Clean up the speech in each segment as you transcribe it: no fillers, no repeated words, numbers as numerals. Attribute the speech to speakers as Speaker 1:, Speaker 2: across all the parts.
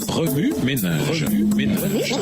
Speaker 1: Remue ménage. Remue ménage.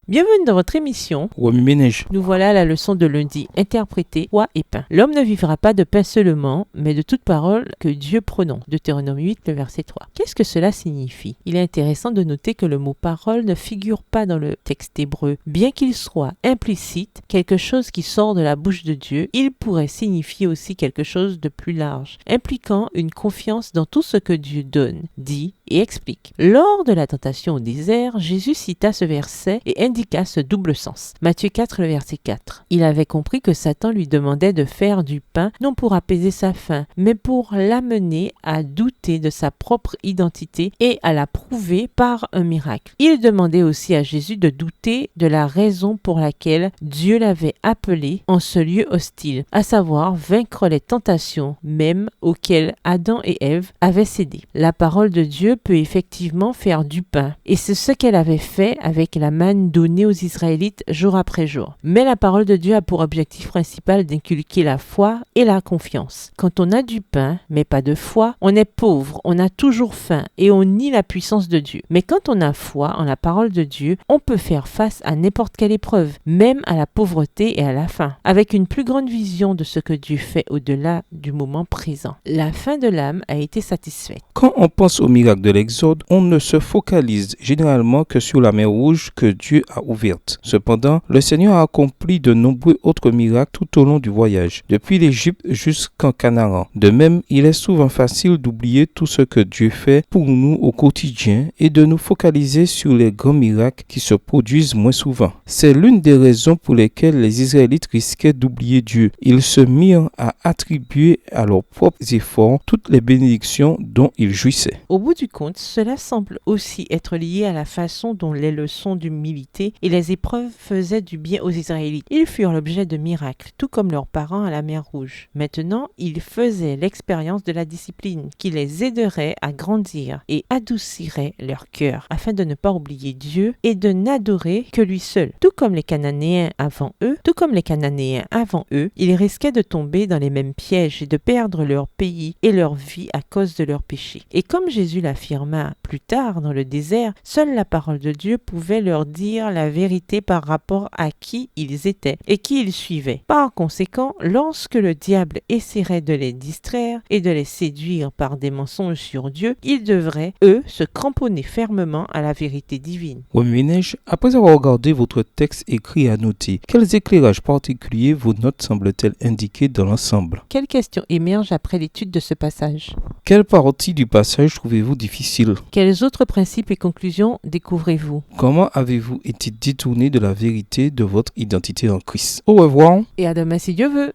Speaker 2: Bienvenue dans votre émission.
Speaker 3: Remue ménage.
Speaker 2: Nous voilà à la leçon de lundi, interprétée Poids et pain. L'homme ne vivra pas de pain seulement, mais de toute parole que Dieu prononce. Deutéronome 8, le verset 3. Qu'est-ce que cela signifie? Il est intéressant de noter que le mot parole ne figure pas dans le texte hébreu. Bien qu'il soit implicite, quelque chose qui sort de la bouche de Dieu, il pourrait signifier aussi quelque chose de plus large, impliquant une confiance dans tout ce que Dieu donne, dit et explique. Lors de la tentation au désert, Jésus cita ce verset et indiqua ce double sens. Matthieu 4, le verset 4. Il avait compris que Satan lui demandait de faire du pain, non pour apaiser sa faim, mais pour l'amener à douter de sa propre identité et à la prouver par un miracle. Il demandait aussi à Jésus de douter de la raison pour laquelle Dieu l'avait appelé en ce lieu hostile, à savoir vaincre les tentations même auxquelles Adam et Ève avaient cédé. La parole de Dieu peut effectivement faire du pain, et c'est ce qu'elle avait fait avec la manne donnée aux Israélites jour après jour. Mais la parole de Dieu a pour objectif principal d'inculquer la foi et la confiance. Quand on a du pain, mais pas de foi, on est pauvre, on a toujours faim et on nie la puissance de Dieu. Mais quand on a foi en la parole de Dieu, on peut faire face à n'importe quelle épreuve, même à la pauvreté et à la faim, avec une plus grande vision de ce que Dieu fait au-delà du moment présent. La faim de l'âme a été satisfaite.
Speaker 3: Quand on pense au miracle de l'Exode, on ne se focalise généralement que sur la mer Rouge que Dieu a ouverte. Cependant, le Seigneur a accompli de nombreux autres miracles tout au long du voyage, depuis l'Égypte jusqu'en Canaan. De même, il est souvent facile d'oublier tout ce que Dieu fait pour nous au quotidien et de nous focaliser sur les grands miracles qui se produisent moins souvent. C'est l'une des raisons pour lesquelles les Israélites risquaient d'oublier Dieu. Ils se mirent à attribuer à leurs propres efforts toutes les bénédictions dont ils jouissaient.
Speaker 2: Au bout du compte, cela semble aussi être lié à la façon dont les leçons d'humilité et les épreuves faisaient du bien aux Israélites. Ils furent l'objet de miracles, tout comme leurs parents à la mer Rouge. Maintenant, ils faisaient l'expérience de la discipline qui les aiderait à grandir et adoucirait leur cœur afin de ne pas oublier Dieu et de n'adorer que lui seul. Tout comme les Cananéens avant eux, ils risquaient de tomber dans les mêmes pièges et de perdre leur pays et leur vie à cause de leurs péchés. Et comme Jésus l'affirma plus tard dans le désert, seule la parole de Dieu pouvait leur dire la vérité par rapport à qui ils étaient et qui ils suivaient. Par conséquent, lorsque le diable essaierait de les distraire et de les séduire par des mensonges sur Dieu, ils devraient, eux, se cramponner fermement à la vérité divine.
Speaker 3: Remue ménage, après avoir regardé votre texte écrit et annoté, quels éclairages particuliers vos notes semblent-elles indiquer dans l'ensemble?
Speaker 2: Quelles questions émergent après l'étude de ce passage?
Speaker 3: Quelle partie du passage trouvez-vous difficile?
Speaker 2: Quels autres principes et conclusions découvrez-vous?
Speaker 3: Comment avez-vous été détourné de la vérité de votre identité en Christ? Au revoir.
Speaker 2: Et à demain si Dieu veut.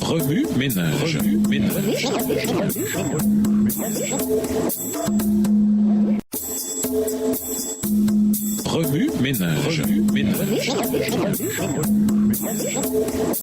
Speaker 1: Remue ménage.